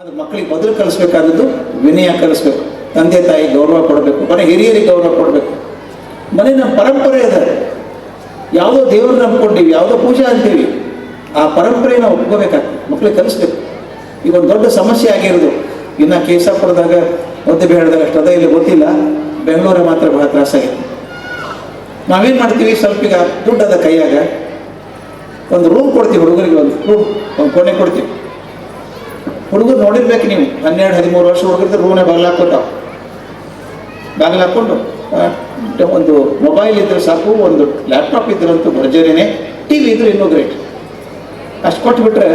ಅದು ಮಕ್ಕಳಿಗೆ ಮೊದಲು ಕಲಿಸ್ಬೇಕಾದದ್ದು ವಿನಯ ಕಲಿಸ್ಬೇಕು, ತಂದೆ ತಾಯಿ ಗೌರವ ಕೊಡಬೇಕು, ಮನೆ ಹಿರಿಯರಿಗೆ ಗೌರವ ಕೊಡಬೇಕು. ಮನೆ ನಮ್ಮ ಪರಂಪರೆ ಇದೆ. ಯಾವುದೋ ದೇವರು ನಂಬ್ಕೊಂಡಿವಿ, ಯಾವುದೋ ಪೂಜೆ ಅಂತೀವಿ, ಆ ಪರಂಪರೆ ನಾವು ಒಪ್ಕೋಬೇಕಾಗ್ತದೆ, ಮಕ್ಕಳಿಗೆ ಕಲಿಸ್ಬೇಕು. ಈಗ ಒಂದು ದೊಡ್ಡ ಸಮಸ್ಯೆ ಆಗಿರೋದು, ಇನ್ನು ಕೇಶಾಪುರದಾಗ ಮುದ್ದೆಬೇಳದಾಗ ಅಷ್ಟು ಇಲ್ಲಿ ಗೊತ್ತಿಲ್ಲ, ಬೆಂಗಳೂರಿಗೆ ಮಾತ್ರ ಬಹಳ ತ್ರಾಸಾಗಿದೆ. ನಾವೇನು ಮಾಡ್ತೀವಿ, ಸ್ವಲ್ಪ ಈಗ ದುಡ್ಡದ ಕೈಯಾಗ ಒಂದು ರೂಮ್ ಕೊಡ್ತೀವಿ ಹುಡುಗರಿಗೆ, ಒಂದು ರೂಮ್, ಒಂದು ಕೋಣೆ ಕೊಡ್ತೀವಿ. ಹುಡುಗರು ನೋಡಿರ್ಬೇಕು ನೀವು, 12-13 ವರ್ಷ ಹುಡುಗರಿದ್ರೆ ರೂಮ್ನೇ ಬಾಗಿಲು ಹಾಕ್ಕೊತಾವ. ಬಾಗಿಲು ಹಾಕ್ಕೊಂಡು ಒಂದು ಮೊಬೈಲ್ ಇದ್ರೆ ಸಾಕು, ಒಂದು ಲ್ಯಾಪ್ಟಾಪ್ ಇದ್ರಂತೂ ಭರ್ಜರಿನೇ, ಟಿ ವಿ ಇದ್ರೆ ಇನ್ನೂ ಗ್ರೇಟ್. ಅಷ್ಟು ಕೊಟ್ಬಿಟ್ರೆ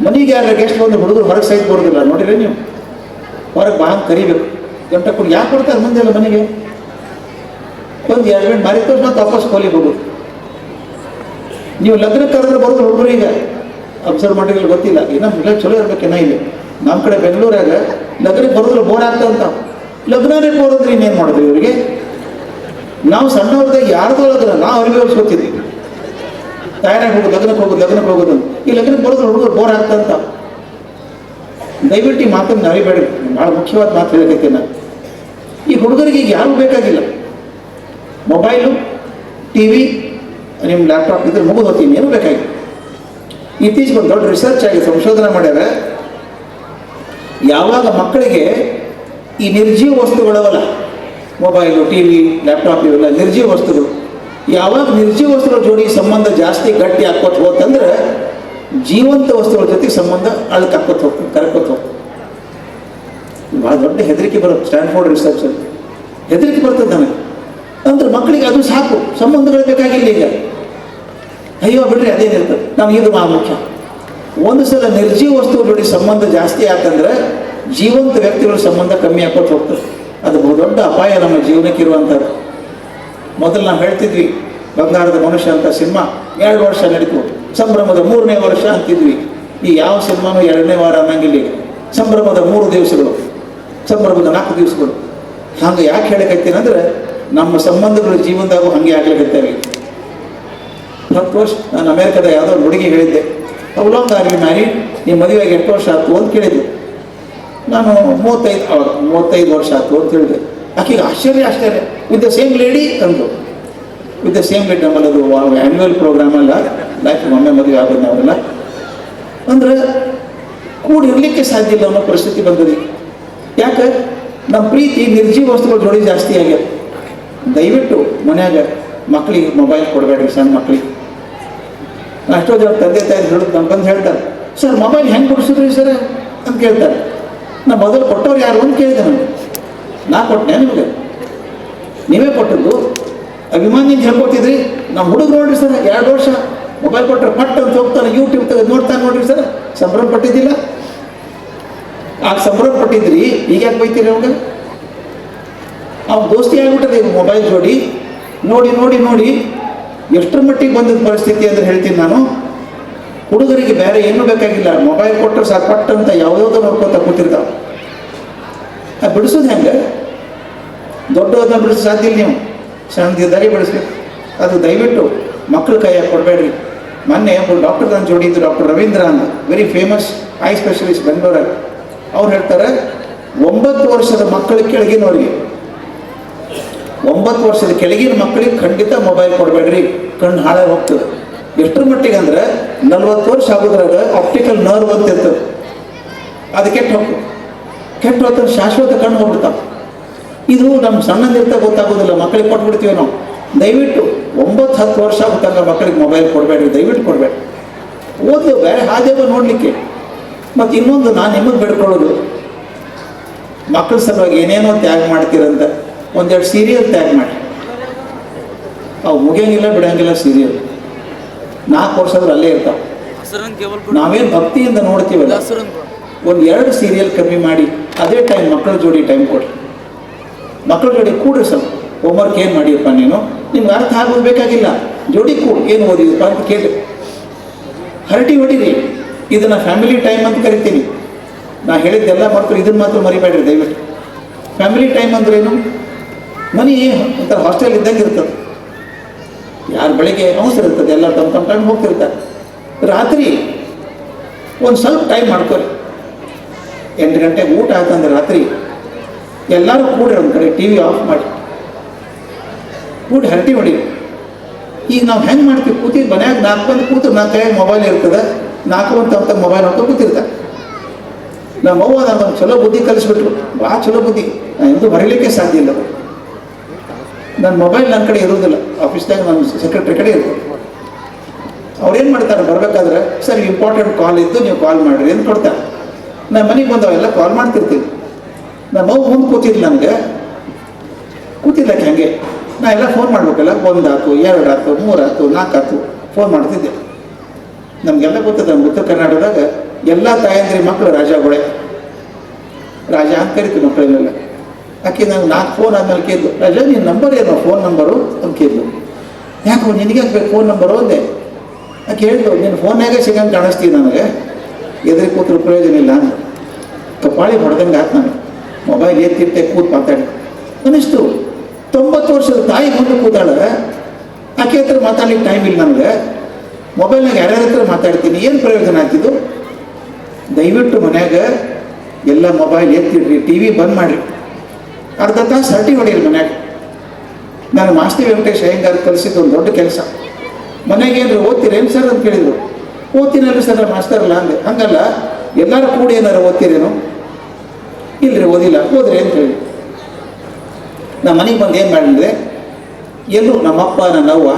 ಮನೆಗೆ ಯಾರ ಗೆಸ್ಟ್ ಬಂದು ಹುಡುಗರು ಹೊರಗೆ ಸಹಿತ ಬರೋದಿಲ್ಲ. ನೋಡಿರಿ ನೀವು, ಹೊರಗೆ ಬಾ ಕರಿಬೇಕು, ಗಂಟೆ ಕೊಡಿ. ಯಾಕೆ ಕೊಡ್ತಾರೆ ಮುಂದೆ ಎಲ್ಲ ಮನೆಗೆ? ಒಂದು 2 ಗಂಟೆ ಮಾರಿ ತೋರಿಸಿ ಮತ್ತೆ ವಾಪಸ್ ಕೋಲಿಗೆ ಹೋಗೋದು. ನೀವು ಲಗ್ನಕ್ಕೆ ಕರೆದ್ರೆ ಬರೋದು ಹುಡುಗರು. ಈಗ ಅಬ್ಸರ್ವ್ ಮಾಡಿದ್ರೆ ಗೊತ್ತಿಲ್ಲ, ಇನ್ನೂ ಚಲೋ ಇರ್ಬೇಕೇನ. ಇಲ್ಲಿ ನಮ್ಮ ಕಡೆ ಬೆಂಗಳೂರಾಗ ಲಗ್ನಕ್ಕೆ ಬರೋದ್ರೆ ಬೋರ್ ಆಗ್ತಂತ, ಲಗ್ನನೇ ಬೋರಂದ್ರೆ ಇನ್ನೇನು ಮಾಡಿದ್ವಿ ಇವರಿಗೆ. ನಾವು ಸಣ್ಣವ್ರದಾಗ ಯಾರ್ದೋ ಲಗ್ನ ನಾವು ಅವ್ರಿಗೆ ಹೋಗಿಸ್ಕೊತಿದ್ವಿ, ತಯಾರಾಗಿ ಹೋಗೋದು, ಲಗ್ನಕ್ಕೆ ಹೋಗೋದು. ಈ ಲಗ್ನಕ್ಕೆ ಬರೋದ್ರೆ ಹುಡುಗರು ಬೋರ್ ಆಗ್ತಂತ. ದಯವಿಟ್ಟು ಈ ಮಾತನ್ನು ನರಿಬೇಡಿ, ಭಾಳ ಮುಖ್ಯವಾದ ಮಾತು ಹೇಳಕೈತೆ ನಾನು. ಈ ಹುಡುಗರಿಗೆ ಈಗ ಯಾರು ಬೇಕಾಗಿಲ್ಲ, ಮೊಬೈಲು, ಟಿ ವಿ, ನಿಮ್ಮ ಲ್ಯಾಪ್ಟಾಪ್ ಇದ್ರೆ ಮುಗಿದು ಹೋಗ್ತೀನಿ, ಏನೂ ಬೇಕಾಗಿಲ್ಲ. ಇತ್ತೀಚೆಗೆ ಒಂದು ದೊಡ್ಡ ರಿಸರ್ಚ್ ಆಗಿ ಸಂಶೋಧನೆ ಮಾಡ್ಯಾರ. ಯಾವಾಗ ಮಕ್ಕಳಿಗೆ ಈ ನಿರ್ಜೀವ ವಸ್ತುಗಳವಲ್ಲ, ಮೊಬೈಲು, ಟಿ ವಿ, ಲ್ಯಾಪ್ಟಾಪ್, ಇವೆಲ್ಲ ನಿರ್ಜೀವ ವಸ್ತುಗಳು, ಯಾವಾಗ ನಿರ್ಜೀವ ವಸ್ತುಗಳ ಜೋಡಿ ಸಂಬಂಧ ಜಾಸ್ತಿ ಗಟ್ಟಿ ಹಾಕೋತ ಹೋತಂದ್ರೆ ಜೀವಂತ ವಸ್ತುಗಳ ಜೊತೆ ಸಂಬಂಧ ಅಳಕ್ಕೆ ಹಾಕೋತ ಹೋಗ್ತದೆ, ಕರ್ಕೋತ ಹೋಗ್ತದೆ. ಭಾಳ ದೊಡ್ಡ ಹೆದರಿಕೆ ಬರುತ್ತೆ. ಸ್ಟ್ಯಾನ್ಫೋರ್ಡ್ ರಿಸರ್ಚಲ್ಲಿ ಹೆದರಿಕೆ ಬರ್ತದೆ ನನಗೆ. ಅಂದ್ರೆ ಮಕ್ಕಳಿಗೆ ಅದು ಸಾಕು, ಸಂಬಂಧಗಳು ಬೇಕಾಗಿಲ್ಲ. ಈಗ ಅಯ್ಯೋ ಬಿಡ್ರಿ, ಅದೇನಿರ್ತದೆ, ನಮ್ಗೆ ಇದು ಮುಖ್ಯ. ಒಂದು ಸಲ ನಿರ್ಜೀವ ವಸ್ತುಗಳ ಜೋಡಿ ಸಂಬಂಧ ಜಾಸ್ತಿ ಯಾಕಂದ್ರೆ ಜೀವಂತ ವ್ಯಕ್ತಿಗಳ ಸಂಬಂಧ ಕಮ್ಮಿ ಹಾಕೋತ ಹೋಗ್ತದೆ. ಅದು ಬಹುದೊಡ್ಡ ಅಪಾಯ ನಮ್ಮ ಜೀವನಕ್ಕೆ ಇರುವಂಥದ್ದು. ಮೊದಲು ನಾವು ಹೇಳ್ತಿದ್ವಿ, ಬಂಗಾರದ ಮನುಷ್ಯ ಅಂತ ಸಿನಿಮಾ 2 ವರ್ಷ ನಡೀತು, ಸಂಭ್ರಮದ 3ನೇ ವರ್ಷ ಅಂತಿದ್ವಿ. ಈ ಯಾವ ಸಿನಿಮಾನು 2ನೇ ವಾರ ಅನ್ನಂಗಿಲ್ಲ. ಈಗ ಸಂಭ್ರಮದ 3 ದಿವಸಗಳು, ಸಂಭ್ರಮದ 4 ದಿವಸಗಳು. ಹಂಗೆ ಯಾಕೆ ಹೇಳಕತ್ತೀನಿ ಅಂದ್ರೆ ನಮ್ಮ ಸಂಬಂಧಗಳು ಜೀವನದಾಗೂ ಹಾಗೆ ಆಗ್ಲಿಕತ್ತೇವೆ. 10 ವರ್ಷ ನಾನು ಅಮೇರಿಕಾದ ಯಾವುದೋ ಹುಡುಗಿ ಹೇಳಿದ್ದೆ, ಅವಲಂಗ ಆಗಿ ಮ್ಯಾರಿ, ನೀವು ಮದುವೆಗೆ 8 ವರ್ಷ ಆಯ್ತು ಅಂತ ಕೇಳಿದ್ದೆ. ನಾನು 35 ವರ್ಷ ಆಯ್ತು ಅಂತ ಹೇಳಿದೆ. ಆಕೆಗೆ ಆಶ್ಚರ್ಯ ವಿತ್ ದ ಸೇಮ್ ಲೇಡಿ ಅಂದು. ವಿತ್ ದ ಸೇಮ್ ಲೇಡಿ, ನಮ್ಮಲ್ಲಿ ಅದು ಆ್ಯನ್ಯುವಲ್ ಪ್ರೋಗ್ರಾಮ್ ಅಲ್ಲ, ಲೈಫ್ ಒಮ್ಮೆ ಮದುವೆ ಆಗೋದು ನಾವೆಲ್ಲ. ಅಂದ್ರೆ ಕೂಡಿರಲಿಕ್ಕೆ ಸಾಧ್ಯ ಇಲ್ಲ ಅನ್ನೋ ಪರಿಸ್ಥಿತಿ ಬಂದದಿ. ಯಾಕೆ? ನಮ್ಮ ಪ್ರೀತಿ ನಿರ್ಜೀವ ವಸ್ತುಗಳ ಜೋಡಿ ಜಾಸ್ತಿ ಆಗ್ಯದ. ದಯವಿಟ್ಟು ಮನ್ಯಾಗ ಮಕ್ಕಳಿಗೆ ಮೊಬೈಲ್ ಕೊಡಬೇಡ್ರಿ, ಸಣ್ಣ ಮಕ್ಕಳಿಗೆ. ಎಷ್ಟೋ ಜನ ತಂದೆ ತಾಯಿ ಹೇಳೋದು ನಮ್ಮ ಬಂದು ಹೇಳ್ತಾರೆ, ಸರ್ ಮೊಬೈಲ್ ಹೆಂಗೆ ಕೊಡಿಸಿದ್ರಿ ಸರ್ ಅಂತ ಕೇಳ್ತಾರೆ. ನಾ ಮೊದಲು ಕೊಟ್ಟವ್ರು ಯಾರು ಅಂತ ಕೇಳಿದೆ. ನಾ ಕೊಟ್ಟನೆ ನಿಮಗೆ? ನೀವೇ ಕೊಟ್ಟದ್ದು. ಅಭಿಮಾನಿಯಿಂದ ಹೇಳ್ಕೊತಿದ್ರಿ. ನಮ್ಮ ಹುಡುಗರು ನೋಡ್ರಿ ಸರ್, 2 ವರ್ಷ ಮೊಬೈಲ್ ಕೊಟ್ಟರೆ ಪಟ್ಟು ಅಂತ ಹೋಗ್ತಾನೆ, ಯೂಟ್ಯೂಬ್ ತೆಗೆದು ನೋಡ್ತಾನೆ ನೋಡ್ರಿ ಸರ್. ಸಂಭ್ರಮ ಪಟ್ಟಿದ್ದಿಲ್ಲ? ಆಗ ಸಂಭ್ರಮ ಪಟ್ಟಿದ್ರಿ, ಈಗ ಯಾಕೆ ಬೈತೀರಿ ಅವಾಗ? ಅವ್ನು ದೋಸ್ತಿ ಆಗ್ಬಿಟ್ಟದೆ ಈಗ ಮೊಬೈಲ್ ಜೋಡಿ. ನೋಡಿ ನೋಡಿ ನೋಡಿ ಎಷ್ಟರ ಮಟ್ಟಿಗೆ ಬಂದದ ಪರಿಸ್ಥಿತಿ ಅಂದ್ರೆ ಹೇಳ್ತೀನಿ ನಾನು. ಹುಡುಗರಿಗೆ ಬೇರೆ ಏನೂ ಬೇಕಾಗಿಲ್ಲ, ಮೊಬೈಲ್ ಕೊಟ್ಟರೆ ಸಾಕು ಪಟ್ಟಂತ ಯಾವುದೋ ನೋಡ್ಕೊತ ಕೂತಿರ್ತಾವೆ. ಅದು ಬಿಡಿಸೋದು ಹೆಂಗೆ? ದೊಡ್ಡದನ್ನ ಬಿಡಿಸೋ ಸಾಧ್ಯ ಇಲ್ಲ. ನೀವು ಸಣ್ಣದಿದ್ದಾಗೆ ಬಿಡಿಸ್ಬೇಕು. ಅದು ದಯವಿಟ್ಟು ಮಕ್ಕಳ ಕೈಯಾಗಿ ಕೊಡಬೇಡ್ರಿ. ಮೊನ್ನೆ ಒಬ್ಬರು ಡಾಕ್ಟರ್ ನನ್ನ ಜೋಡಿ ಇದ್ದು, ಡಾಕ್ಟರ್ ರವೀಂದ್ರ ಅಂತ, ವೆರಿ ಫೇಮಸ್ ಐ ಸ್ಪೆಷಲಿಸ್ಟ್ ಬೆಂಗಳೂರಾಗ. ಅವ್ರು ಹೇಳ್ತಾರೆ, 9 ವರ್ಷದ ಮಕ್ಕಳ ಕೆಳಗಿನವರಿಗೆ, 9 ವರ್ಷದ ಕೆಳಗಿನ ಮಕ್ಕಳಿಗೆ ಖಂಡಿತ ಮೊಬೈಲ್ ಕೊಡಬೇಡ್ರಿ, ಕಣ್ಣು ಹಾಳಾಗಿ ಹೋಗ್ತದೆ. ಎಷ್ಟರ ಮಟ್ಟಿಗೆ ಅಂದ್ರೆ 40 ವರ್ಷ ಆಗೋದ್ರಾಗ ಆಪ್ಟಿಕಲ್ ನರ್ವ್ ಅಂತ ಇರ್ತದೆ, ಅದು ಕೆಟ್ಟ ಹೋಗ್ತದೆ, ಶಾಶ್ವತ ಕಣ್ಣು ಹೋಗ್ಬಿಡ್ತಾವೆ. ಇದು ನಮ್ಮ ಸಣ್ಣದಿರ್ತಾ ಗೊತ್ತಾಗೋದಿಲ್ಲ, ಮಕ್ಕಳಿಗೆ ಕೊಟ್ಬಿಡ್ತೀವಿ ನಾವು. ದಯವಿಟ್ಟು 9-10 ವರ್ಷ ಆಗುತ್ತಂಗ ಮಕ್ಕಳಿಗೆ ಮೊಬೈಲ್ ಕೊಡಬೇಡ್ರಿ, ದಯವಿಟ್ಟು ಕೊಡಬೇಡಿ. ಓದು ಬೇರೆ ಹಾದೇವ ನೋಡಲಿಕ್ಕೆ. ಮತ್ತು ಇನ್ನೊಂದು ನಾನು ನಿಮಗೆ ಬೇಡ್ಕೊಳ್ಳೋದು, ಮಕ್ಕಳ ಸಲುವಾಗಿ ಏನೇನೋ ತ್ಯಾಗ ಮಾಡ್ತೀರಂತ 1-2 ಸೀರಿಯಲ್ ತ್ಯಾಗ ಮಾಡಿ. ಅವು ಮುಗಿಯಂಗಿಲ್ಲ ಬಿಡಂಗಿಲ್ಲ ಸೀರಿಯಲ್. 4 ವರ್ಷದ್ರು ಅಲ್ಲೇ ಇರ್ತಾವೆ. ನಾವೇನು ಭಕ್ತಿಯಿಂದ ನೋಡ್ತೀವಲ್ಲ, 1-2 ಸೀರಿಯಲ್ ಕಮ್ಮಿ ಮಾಡಿ ಅದೇ ಟೈಮ್ ಮಕ್ಕಳ ಜೋಡಿ ಟೈಮ್ ಕೊಡಿ. ಮಕ್ಕಳ ಜೋಡಿ ಕೂಡ್ರಿ. ಸ್ವಲ್ಪ ಹೋಮ್ವರ್ಕ್ ಏನು ಮಾಡಿಯಪ್ಪ ನೀನು, ನಿಮ್ಗೆ ಅರ್ಥ ಆಗೋದು ಬೇಕಾಗಿಲ್ಲ, ಜೋಡಿ ಕೂಡು, ಏನು ಓದಿದಪ್ಪ ಅಂತ ಕೇಳಿ ಹರಟಿ ಹೊಡೀರಿ. ಇದನ್ನು ಫ್ಯಾಮಿಲಿ ಟೈಮ್ ಅಂತ ಕರಿತೀನಿ. ನಾ ಹೇಳಿದ್ದೆಲ್ಲ ಮಕ್ಕಳು ಇದನ್ನು ಮಾತ್ರ ಮರಿಬೇಡ್ರಿ ದಯವಿಟ್ಟು. ಫ್ಯಾಮಿಲಿ ಟೈಮ್ ಅಂದ್ರೇನು? ಮನೆ ಒಂಥರ ಹಾಸ್ಟೆಲ್ ಇದ್ದಂಗೆ ಇರ್ತದೆ. ಯಾರು ಬೆಳಿಗ್ಗೆ ಅವಸರ ಇರ್ತದೆ, ಎಲ್ಲ ತಮ್ಮ ಟೈಮ್ ಹೋಗ್ತಿರ್ತಾರೆ. ರಾತ್ರಿ ಒಂದು ಸ್ವಲ್ಪ ಟೈಮ್ ಮಾಡ್ಕೊರಿ. 8 ಗಂಟೆಗೆ ಊಟ ಆಯ್ತಂದ್ರೆ ರಾತ್ರಿ ಎಲ್ಲರೂ ಕೂಡ್ರಿ ಒಂದು ಕಡೆ ಟಿ ವಿ ಆಫ್ ಮಾಡಿ ಕೂಡಿ ಹರಟಿ ಹೊಡಿ. ಈಗ ನಾವು ಹೆಂಗೆ ಮಾಡ್ತೀವಿ, ಕೂತಿದ್ದು ಮನ್ಯಾಗ 4 ಮಂದಿ ಕೂತು 4 ಕೈಯಾಗ ಮೊಬೈಲ್ ಇರ್ತದೆ, 4 ಅಂತ ಮೊಬೈಲ್ ಹೊತ್ತು ಕೂತಿರ್ತಾರೆ. ನಮ್ಮ ಅವ್ವ ನನಗೊಂದು ಚಲೋ ಬುದ್ಧಿ ಕಲಿಸ್ಬಿಟ್ರು, ಭಾಳ ಚಲೋ ಬುದ್ಧಿ, ನಾನು ಎಂದೂ ಮರೀಲಿಕ್ಕೆ ಸಾಧ್ಯ ಇಲ್ಲ. ನನ್ನ ಮೊಬೈಲ್ ನನ್ನ ಕಡೆ ಇರೋದಿಲ್ಲ, ಆಫೀಸ್ದಾಗ ನನ್ನ ಸೆಕ್ರೆಟ್ರಿ ಕಡೆ ಇರ್ತದೆ. ಅವ್ರೇನು ಮಾಡ್ತಾರೆ, ಬರಬೇಕಾದ್ರೆ ಸರ್ ಇಂಪಾರ್ಟೆಂಟ್ ಕಾಲ್ ಇದ್ದು ನೀವು ಕಾಲ್ ಮಾಡಿರಿ ಅಂತ ಕೊಡ್ತಾರೆ. ನಾನು ಮನೆಗೆ ಬಂದವೆಲ್ಲ ಕಾಲ್ ಮಾಡ್ತಿರ್ತೀನಿ. ನಮ್ಮ ಅವ್ವ ಮುಂದೆ ಕೂತಿದ್ಲು, ನನಗೆ ಕೂತಿದ್ದಕ್ಕೆ ಹಾಗೆ ನಾ ಎಲ್ಲ ಫೋನ್ ಮಾಡ್ಬೇಕಲ್ಲ, 1 ಆಯ್ತು 2 ಆಯ್ತು 3 ಆಯ್ತು 4 ಆಯ್ತು ಫೋನ್ ಮಾಡ್ತಿದ್ದೆ. ನಮಗೆಲ್ಲ ಗೊತ್ತದ, ನಮ್ಮ ಉತ್ತರ ಕರ್ನಾಟಕದಾಗ ಎಲ್ಲ ತಾಯಂದ್ರಿ ಮಕ್ಕಳು ರಾಜಾಗಳೇ, ರಾಜ ಅಂತ ಕರಿತೀವಿ ಮಕ್ಕಳನ್ನೆಲ್ಲ. ಆಕೆ ನಂಗೆ 4 ಫೋನ್ ಆದ್ಮೇಲೆ ಕೇಳಿದ್ಲು, ರಾಜ ನಿನ್ನ ನಂಬರ್ ಏನೋ, ಫೋನ್ ನಂಬರು ಅಂತ ಕೇಳಿದ್ಲು. ಯಾಕೋ ನಿನಗೆ ಹಾಕ್ಬೇಕು ಫೋನ್ ನಂಬರು ಅಂದೆ. ಆಕೆ ಹೇಳಿದ್ಲು, ನಿನ್ನ ಫೋನ್ಯಾಗೆ ಸಿಗಂಗೆ ಕಾಣಿಸ್ತೀವಿ, ನನಗೆ ಎದುರು ಕೂತ್ರು ಪ್ರಯೋಜನ ಇಲ್ಲ ಅಂತ. ಕಪಾಳಿ ಹೊಡೆದಂಗೆ ಆಯ್ತು. ನನಗೆ ಮೊಬೈಲ್ ಎತ್ತಿಟ್ಟೆ ಕೂತು ಮಾತಾಡಿ ಅನ್ನಿಸ್ತು. 90 ವರ್ಷದ ತಾಯಿ ಮುಂದೆ ಕೂತಾಳೆ, ಆಕೆ ಹತ್ರ ಮಾತಾಡ್ಲಿಕ್ಕೆ ಟೈಮ್ ಇಲ್ಲ ನನಗೆ. ಮೊಬೈಲ್ನಾಗ ಯಾರ್ಯಾರ ಹತ್ರ ಮಾತಾಡ್ತೀನಿ, ಏನು ಪ್ರಯೋಜನ ಆಗ್ತಿದ್ದು? ದಯವಿಟ್ಟು ಮನ್ಯಾಗ ಎಲ್ಲ ಮೊಬೈಲ್ ಎತ್ತಿಡ್ರಿ, ಟಿ ವಿ ಬಂದ್ ಮಾಡಿರಿ, ಅರ್ಧ ತಾಸು ಹರಟಿ ಹೊಡೀರಿ ಮನ್ಯಾಗ. ನಾನು ಮಾಸ್ತಿ ವೆಂಕಟೇಶ್ ಅಯ್ಯಂಗಾರ್ ಕಲಿಸಿದ್ದು ಒಂದು ದೊಡ್ಡ ಕೆಲಸ. ಮನೆಗೆ ಏನ್ರಿ ಓದ್ತೀರೇನು ಸರ್ ಅಂತ ಕೇಳಿದ್ರು. ಓದ್ತೀನಲ್ಲ ಸರ್ ಮಾಸ್ತರಲ್ಲ ಅಂದೆ. ಹಂಗಲ್ಲ, ಎಲ್ಲರೂ ಕೂಡಿ ಏನಾರು ಓದ್ತೀರೇನು? ಇಲ್ಲರಿ ಓದಿಲ್ಲ. ಓದ್ರಿ ಅಂತ ಹೇಳಿ ನಮ್ಮ ಮನೆಗೆ ಬಂದು ಏನು ಮಾಡಿದ್ರೆ, ಎಲ್ಲರೂ ನಮ್ಮಪ್ಪ ನನ್ನವ್ವ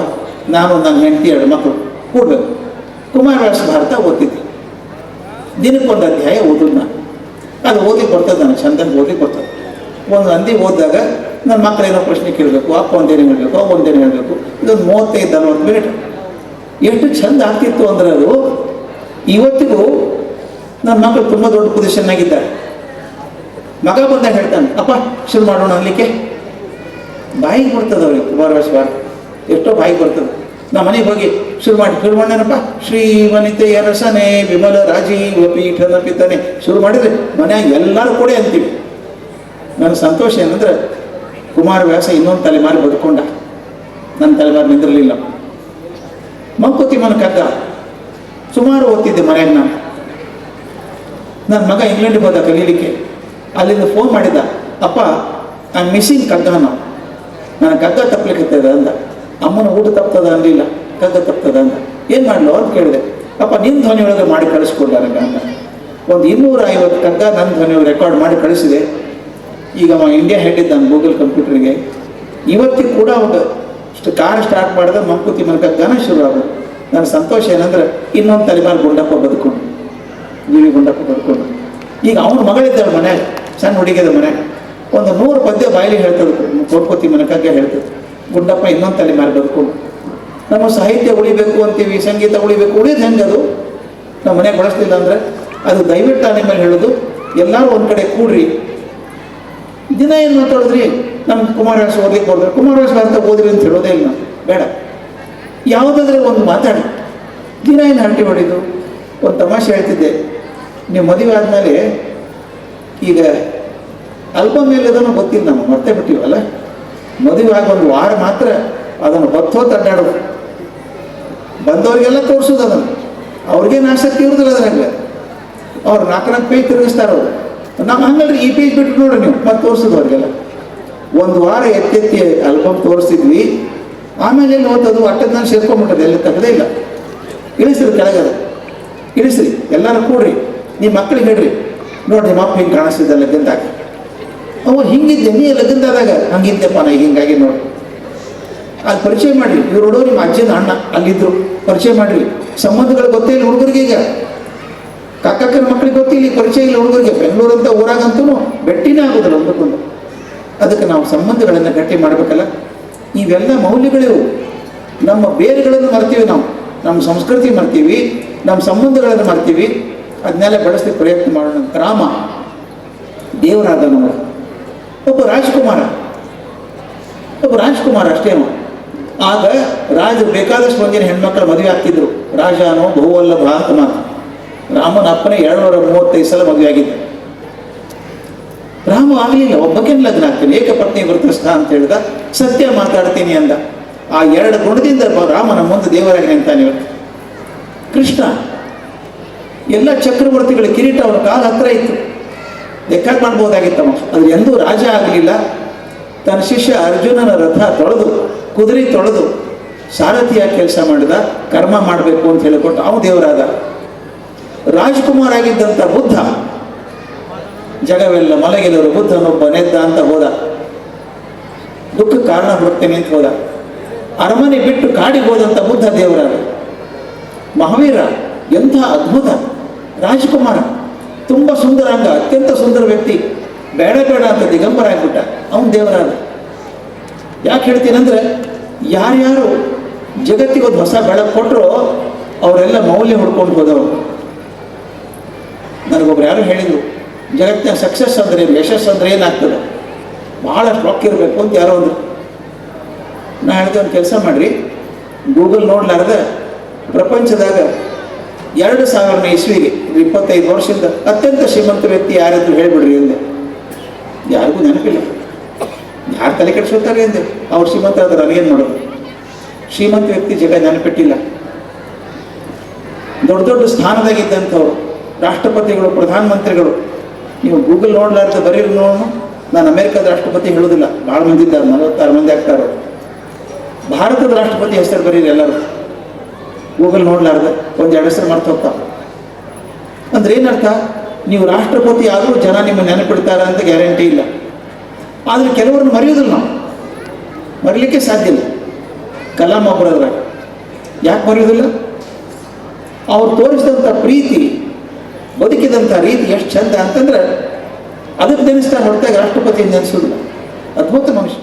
ನಾನು ನನ್ನ ಹೆಂಡತಿ 2 ಮಕ್ಕಳು ಕೂಡಬೇಕು. ಕುಮಾರವ್ಯಾಸ ಭಾರತ ಓದ್ತಿದ್ದೆ. ದಿನಕ್ಕೊಂದು ಅಧ್ಯಾಯ ಓದೋದು ನಾನು. ಅದು ಓದಿಗೆ ಬರ್ತದೆ, ನನಗೆ ಚಂದಂಗೆ ಓದಿಗೆ ಬರ್ತದೆ. ಒಂದು ಹಂದಿ ಓದಿದಾಗ ನನ್ನ ಮಕ್ಕಳೇನೋ ಪ್ರಶ್ನೆ ಕೇಳಬೇಕು, ಅಪ್ಪ ಒಂದೇನು ಹೇಳಬೇಕು, ಅವು ಒಂದೇನು ಹೇಳಬೇಕು. ಇದೊಂದು 35-40 ಮಿನಿಟ್ ಎಷ್ಟು ಚಂದ ಆಗ್ತಿತ್ತು ಅಂದರೆ, ಅದು ಇವತ್ತಿಗೂ ನನ್ನ ಮಕ್ಕಳು ತುಂಬ ದೊಡ್ಡ ಪೊಸಿಷನ್ನಾಗಿದ್ದಾರೆ. ಮಗ ಬಂದಾಗ ಹೇಳ್ತಾನೆ, ಅಪ್ಪ ಶುರು ಮಾಡೋಣ ಅನ್ಲಿಕ್ಕೆ. ಬಾಯಿಗೆ ಬರ್ತದೆ ಅವ್ರಿಗೆ ಕುಮಾರವ್ಯಾಸ ಭಾರತ, ಎಷ್ಟೋ ಬಾಯಿಗೆ ಬರ್ತದೆ. ನಾ ಮನೆಗೆ ಹೋಗಿ ಶುರು ಮಾಡೇನಪ್ಪ, ಶ್ರೀ ವನಿತೆಯ ರಸನೆ ವಿಮಲ ರಾಜೀವ ಪೀಠದ ಪಿತನೆ ಶುರು ಮಾಡಿದರೆ ಮನೆಯಾಗ ಎಲ್ಲರೂ ಕೂಡ ಅಂತೀವಿ. ನನ್ನ ಸಂತೋಷ ಏನಂದ್ರೆ, ಕುಮಾರವ್ಯಾಸ ಇನ್ನೊಂದು ತಲೆಮಾರು ಬದುಕೊಂಡ, ನನ್ನ ತಲೆಮಾರು ನಿಂದಿರಲಿಲ್ಲ. ಮಂಕುತಿ ಮನ ಕಗ್ಗ ಸುಮಾರು ಓದ್ತಿದ್ದೆ ಮನೆಯಾಗ ನಾನು. ನನ್ನ ಮಗ ಇಂಗ್ಲೆಂಡಿಗೆ ಹೋದ ಕಲೀಲಿಕ್ಕೆ. ಅಲ್ಲಿಂದ ಫೋನ್ ಮಾಡಿದ್ದ, ಅಪ್ಪ ಐ ಮಿಸ್ಸಿಂಗ್ ಕಗ್ಗ, ನನ್ನ ಕಗ್ಗ ತಪ್ಪಲಿಕ್ಕೆ ಅಂದ. ಅಮ್ಮನ ಊಟ ತಪ್ತದ ಅನ್ನಲಿಲ್ಲ, ಕಗ್ಗ ತಪ್ತದ ಅಂದ. ಏನು ಮಾಡಲು ಅಂತ ಕೇಳಿದೆ. ಅಪ್ಪ ನಿನ್ನ ಧ್ವನಿಯೊಳಗೆ ಮಾಡಿ ಕಳಿಸ್ಕೊಡ್ಲಾರಂಗ ಅಂತ. ಒಂದು 250 ಕಗ್ಗ ನನ್ನ ಧ್ವನಿಯೊಳಗೆ ರೆಕಾರ್ಡ್ ಮಾಡಿ ಕಳಿಸಿದೆ. ಈಗ ಅವ ಇಂಡಿಯಾ ಹೆಡ್ ಇದ್ದಾನೆ ಗೂಗಲ್ ಕಂಪ್ಯೂಟರ್ಗೆ. ಇವತ್ತಿಗೆ ಕೂಡ ಅವಾಗ ಕಾರ್ ಸ್ಟಾರ್ಟ್ ಮಾಡಿದ್ರೆ ಮಂಕುತಿ ಮನ ಕಗ್ಗನ ಶುರು ಆಗೋದು. ನನ್ನ ಸಂತೋಷ ಏನಂದ್ರೆ, ಇನ್ನೊಂದು ತಲೆಮಾರು ಗುಂಡಪ್ಪ ಬದುಕೊಂಡು, ಜೀವಿ ಗುಂಡಪ್ಪ ಬದುಕೊಂಡು. ಈಗ ಅವನ ಮಗಳಿದ್ದಾಳೆ ಮನ್ಯಾಗ, ಸಣ್ಣ ಹುಡುಗಿದ ಮನ್ಯಾಗ. ಒಂದು 100 ಪದ್ಯ ಬಾಯಲ್ಲಿ ಹೇಳ್ತದೆ, ಮಂಕುತಿ ಮನ ಕಗ್ಗ ಹೇಳ್ತದೆ. ಗುಂಡಪ್ಪ ಇನ್ನೊಂದು ತಲೆಮಾರು ಬದುಕೊಂಡು. ನಮ್ಮ ಸಾಹಿತ್ಯ ಉಳಿಬೇಕು ಅಂತೀವಿ, ಸಂಗೀತ ಉಳಿಬೇಕು, ಉಳಿದು ಹೆಂಗೆ ಅದು ನಮ್ಮ ಮನೆಗೆ ಬಳಸ್ತಿಲ್ಲ ಅಂದರೆ, ಅದು ದಯವಿಟ್ಟು ನಿಮ್ಮ ಮೇಲೆ ಹೇಳೋದು, ಎಲ್ಲರೂ ಒಂದು ಕಡೆ ಕೂಡ್ರಿ. ದಿನ ಏನು ಮಾತಾಡಿದ್ರಿ, ನಮ್ಮ ಕುಮಾರವ್ಯಾಸ ಓದಲಿಕ್ಕೆ ಹೋದ್ರೆ ಕುಮಾರವ್ಯಾಸ ಭಾರತ ಓದ್ರಿ ಅಂತ ಹೇಳೋದೇ ಇಲ್ಲ. ಬೇಡ, ಯಾವುದಾದ್ರೆ ಒಂದು ಮಾತಾಡಿ. ದಿನ ಏನು ಹರಟಿ ಹೊಡಿದು. ಒಂದು ತಮಾಷೆ ಹೇಳ್ತಿದ್ದೆ, ನೀವು ಮದುವೆ ಆದಮೇಲೆ ಈಗ ಆಲ್ಬಮ್ ಎಲ್ಲದನ್ನು ಗೊತ್ತಿಲ್ಲ, ನಾವು ಮತ್ತೆ ಬಿಟ್ಟಿವಲ್ಲ. ಮದುವೆ ಆಗ 1 ವಾರ ಮಾತ್ರ ಅದನ್ನು ಹೊತ್ತು ಅಡ್ಡಾಡೋದು, ಬಂದವರಿಗೆಲ್ಲ ತೋರಿಸೋದು. ಅದನ್ನು ಅವ್ರಿಗೇನು ಆಸಕ್ತಿ ಇರೋದಿಲ್ಲ ಅದ್ರಾಗ. ಅವ್ರು 4 ಪೇಜ್ ತಿರುಗಿಸ್ತಾರೆ ಅವರು. ನಾವು ಹಂಗಲ್ರಿ, ಈ ಪೇಜ್ ಬಿಟ್ಟು ನೋಡ್ರಿ ನೀವು ಮತ್ತೆ ತೋರಿಸೋದು ಅವ್ರಿಗೆಲ್ಲ. 1 ವಾರ ಎತ್ತೆತ್ತಿ ಆಲ್ಬಮ್ ತೋರಿಸ್ತಿದ್ವಿ. ಆಮೇಲೆ ಏನು ಓದೋದು, ಅಟ್ಟದ ನಾನು ಸೇರ್ಕೊಂಡ್ಬಿಟ್ಟದೆ, ಎಲ್ಲಿ ತಗದೇ ಇಲ್ಲ. ಇಳಿಸ್ರಿ ಕೆಳಗದ, ಇಳಿಸ್ರಿ, ಎಲ್ಲರೂ ಕೂಡ್ರಿ, ನಿಮ್ಮ ಮಕ್ಕಳಿಗೆ ಹೇಳ್ರಿ, ನೋಡಿ ನಿಮ್ಮ ಅಪ್ಪ ಹಿಂಗೆ ಕಾಣಿಸ್ತಿದ್ದ ಲಗ್ನದಾಗ, ಅವ ಹಿಂಗಿದ್ದೆ, ನೀ ಲಗ್ನದಾದಾಗ ಹಂಗಿದ್ದೆಪ್ಪ, ನಾ ಹಿಂಗಾಗಿ ನೋಡಿ. ಅಲ್ಲಿ ಪರಿಚಯ ಮಾಡಿರಿ. ಇವ್ರು ನೋಡೋ ನಿಮ್ಮ ಅಜ್ಜನ ಅಣ್ಣ ಅಲ್ಲಿದ್ದರು, ಪರಿಚಯ ಮಾಡಿರಿ. ಸಂಬಂಧಗಳು ಗೊತ್ತೇ ಇಲ್ಲ ಹುಡುಗರಿಗೆ. ಈಗ ಕಾಕಕ್ಕನ ಮಕ್ಕಳಿಗೆ ಗೊತ್ತಿಲ್ಲ, ಪರಿಚಯ ಇಲ್ಲ ಹುಡುಗರಿಗೆ. ಬೆಂಗಳೂರು ಅಂತ ಊರಾಗಂತೂ ಭೇಟಿನೇ ಆಗೋದಿಲ್ಲ ಒಂದಕ್ಕೊಂದು. ಅದಕ್ಕೆ ನಾವು ಸಂಬಂಧಗಳನ್ನು ಗಟ್ಟಿ ಮಾಡಬೇಕಲ್ಲ. ಇವೆಲ್ಲ ಮೌಲ್ಯಗಳಿವು. ನಮ್ಮ ಬೇರುಗಳನ್ನು ಮರ್ತೀವಿ ನಾವು, ನಮ್ಮ ಸಂಸ್ಕೃತಿ ಮರ್ತೀವಿ, ನಮ್ಮ ಸಂಬಂಧಗಳನ್ನು ಮರ್ತೀವಿ. ಅದನ್ನೆಲ್ಲ ಬೆಳೆಸ್ಲಿಕ್ಕೆ ಪ್ರಯತ್ನ ಮಾಡೋಣ. ರಾಮ ದೇವರಾದ ನಮ್ಮ ಒಬ್ಬ ರಾಜ್ಕುಮಾರ ಅಷ್ಟೇ. ಆಗ ರಾಜ ಬೇಕಾದಷ್ಟು ಮಂದಿನ ಹೆಣ್ಮಕ್ಳ ಮದುವೆ ಆಗ್ತಿದ್ರು. ರಾಜನೋ ಬಹುವಲ್ಲಭ ಅಂತ ಮಾತು. ರಾಮನ ಅಪ್ಪನೇ 235 ಸಲ ಮದುವೆ ಆಗಿದ್ದ. ರಾಮ ಆಗಲಿಲ್ಲ, ಒಬ್ಬಕ್ಕೇನು ಲಗ್ನ ಆಗ್ತೀನಿ, ಏಕಪತ್ನಿ ವ್ರತಸ್ಥ ಅಂತ ಹೇಳಿದ. ಸತ್ಯ ಮಾತಾಡ್ತೀನಿ ಅಂದ. ಆ 2 ಗುಣದಿಂದ ರಾಮನ ಮುಂದೆ ದೇವರಾಗಿ ನಿಂತಾನೆ. ಕೃಷ್ಣ ಎಲ್ಲ ಚಕ್ರವರ್ತಿಗಳ ಕಿರೀಟ ಅವನ ಕಾಲ ಹತ್ರ ಇತ್ತು. ಲೆಕ್ಕ ಮಾಡ್ಬೋದಾಗಿತ್ತವ. ಅದು ಎಂದೂ ರಾಜ ಆಗಲಿಲ್ಲ. ತನ್ನ ಶಿಷ್ಯ ಅರ್ಜುನನ ರಥ ತೊಳೆದು, ಕುದುರೆ ತೊಳೆದು ಸಾರಥಿಯಾಗಿ ಕೆಲಸ ಮಾಡಿದ. ಕರ್ಮ ಮಾಡಬೇಕು ಅಂತ ಹೇಳಿಕೊಟ್ಟು ಅವನು ದೇವರಾದ. ರಾಜ್ಕುಮಾರ್ ಆಗಿದ್ದಂಥ ಬುದ್ಧ, ಜಗವೆಲ್ಲ ಮಲಗಿದವರು ಬುದ್ಧನೊಬ್ಬ ನೆದ್ದ ಅಂತ ಹೋದ. ದುಃಖ ಕಾರಣ ಹುಡುಕ್ತೇನೆ ಅಂತ ಹೋದ. ಅರಮನೆ ಬಿಟ್ಟು ಕಾಡಿಗೆ ಹೋದಂಥ ಬುದ್ಧ ದೇವರಾದ. ಮಹಾವೀರ ಎಂಥ ಅದ್ಭುತ ರಾಜ್ಕುಮಾರ, ತುಂಬ ಸುಂದರಾಂಗ, ಅತ್ಯಂತ ಸುಂದರ ವ್ಯಕ್ತಿ, ಬೇಡ ಬೇಡ ಅಂತ ದಿಗಂಬರ ಆಗ್ಬಿಟ್ಟ, ಅವನು ದೇವರಾದ. ಯಾಕೆ ಹೇಳ್ತೀನಂದ್ರೆ, ಯಾರ್ಯಾರು ಜಗತ್ತಿಗೊಂದು ಹೊಸ ಬೆಳಕು ಕೊಟ್ಟರು ಅವರೆಲ್ಲ ಮೌಲ್ಯ ಹುಡ್ಕೊಂಡು ಹೋದವರು. ನನಗೊಬ್ರು ಯಾರು ಹೇಳಿದರು, ಜಗತ್ತಿನ ಸಕ್ಸಸ್ ಅಂದರೆ ಯಶಸ್ಸು ಅಂದರೆ ಏನಾಗ್ತದೆ, ಭಾಳಷ್ಟು ರೊಕ್ಕ ಇರಬೇಕು ಅಂತ ಯಾರೋ ಅಂದರು. ನಾ ಹೇಳಿದೆ, ಒಂದು ಕೆಲಸ ಮಾಡಿರಿ, ಗೂಗಲ್ ನೋಡ್ಲಾರ್ದ ಪ್ರಪಂಚದಾಗ 2000ನೇ ಇಸ್ವಿಗೆ 25 ವರ್ಷದಿಂದ ಅತ್ಯಂತ ಶ್ರೀಮಂತ ವ್ಯಕ್ತಿ ಯಾರಾದರೂ ಹೇಳಿಬಿಡ್ರಿ ಅಂದೆ. ಯಾರಿಗೂ ನೆನಪಿಲ್ಲ. ಯಾರು ತಲೆ ಕೆಡಿಸ್ಕೊತಾರೆ ಅಂದೆ. ಅವ್ರು ಶ್ರೀಮಂತ ಆದ್ರೆ ನನಗೇನು ಮಾಡೋದು? ಶ್ರೀಮಂತ ವ್ಯಕ್ತಿ ಜಗ ನೆನಪಿಟ್ಟಿಲ್ಲ. ದೊಡ್ಡ ದೊಡ್ಡ ಸ್ಥಾನದಾಗಿದ್ದಂಥವ್ರು, ರಾಷ್ಟ್ರಪತಿಗಳು, ಪ್ರಧಾನಮಂತ್ರಿಗಳು, ನೀವು ಗೂಗಲ್ ನೋಡ್ಲಾರ್ದ ಬರೀರಿ ನೋಡೋಣ. ನಾನು ಅಮೇರಿಕದ ರಾಷ್ಟ್ರಪತಿ ಹೇಳೋದಿಲ್ಲ, ಭಾಳ ಮಂದಿ ಇದ್ದಾರೆ, 46 ಮಂದಿ ಆಗ್ತಾರೋ. ಭಾರತದ ರಾಷ್ಟ್ರಪತಿ ಹೆಸರು ಬರೀರಿ ಎಲ್ಲರೂ, ಗೂಗಲ್ ನೋಡ್ಲಾರ್ದ ಒಂದೆರಡು ಹೆಸರು ಮರ್ತು ಹೋಗ್ತಾವೆ. ಅಂದ್ರೆ ಏನರ್ಥ? ನೀವು ರಾಷ್ಟ್ರಪತಿ ಆದರೂ ಜನ ನಿಮ್ಮ ನೆನಪಿಡ್ತಾರೆ ಅಂತ ಗ್ಯಾರಂಟಿ ಇಲ್ಲ. ಆದರೆ ಕೆಲವರನ್ನು ಮರೆಯೋದಿಲ್ಲ, ನಾವು ಮರೀಲಿಕ್ಕೆ ಸಾಧ್ಯ ಇಲ್ಲ. ಕಲಾಂ ಒಬ್ಬರದ್ರ ಯಾಕೆ ಮರೆಯೋದಿಲ್ಲ? ಅವ್ರು ತೋರಿಸಿದಂಥ ಪ್ರೀತಿ, ಬದುಕಿದಂಥ ರೀತಿ ಎಷ್ಟು ಚಂದ ಅಂತಂದ್ರೆ ಅದಕ್ಕೆ ನೆನೆಸ್ತಾ ಹೊರತಾಗಿ ರಾಷ್ಟ್ರಪತಿ ನೆನೆಸೋದಿಲ್ಲ. ಅದ್ಭುತ ಮನುಷ್ಯ.